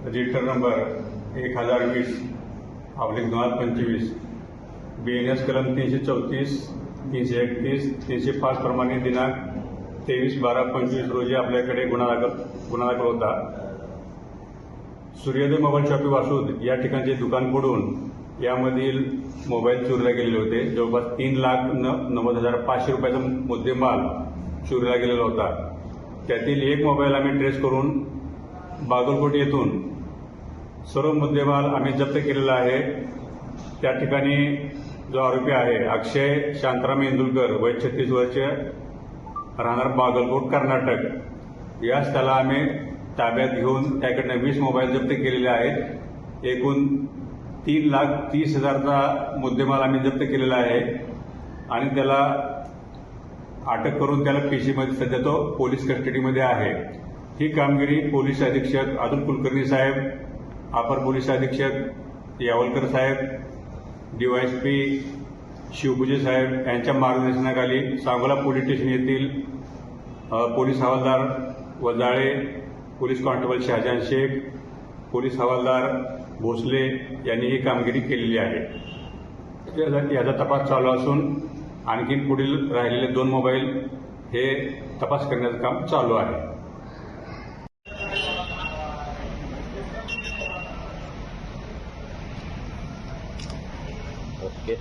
Register number 1020/2025 BNS कलम 334, 331, 305 प्रमाणे दिनांक 23/12/25 रोजी आपल्याकडे गुन्हा दाखल होता। सूर्योदय मोबाईल शॉपी वासूद या ठिकाणचे दुकान फोडून यामधील मोबाईल चोरीला गेलेले होते। जवळपास 3,90,500 रुपयाचा मुद्देमाल चोरीला गेलेला होता। त्यातील एक मोबाईल आम्ही ट्रेस करून बागलकोट येथून सर्व मुद्देमाल आम्ही जप्त केलेला आहे। त्या ठिकाणी जो आरोपी आहे अक्षय शांताराम इंदुलकर, वय 36 वर्ष, राहणार बागलकोट, कर्नाटक, यास त्याला आम्ही ताब्यात घेऊन त्याकडनं 20 मोबाईल जप्त केलेले आहेत। एकूण 3,30,000चा मुद्देमाल आम्ही जप्त केलेला आहे आणि त्याला अटक करून त्याला पीसीमध्ये सध्या तो पोलीस कस्टडीमध्ये आहे। ही कामगिरी पोलीस अधीक्षक अतुल कुलकर्णी साहेब, अपर पोलीस अधीक्षक यावलकर साहेब, DYSP शिवपूजे साहेब यांच्या मार्गदर्शनाखाली सांगोला पोलीस स्टेशन येथील पोलीस हवालदार वजाळे, police constable Shahjahan Shaikh, police हवालदार भोसले यांनी ही कामगिरी केलेली आहे। याचा तपास चालू असून आणखीन पुढील राहिलेले 2 मोबाईल हे तपास करण्याचं काम चालू आहे। ओके।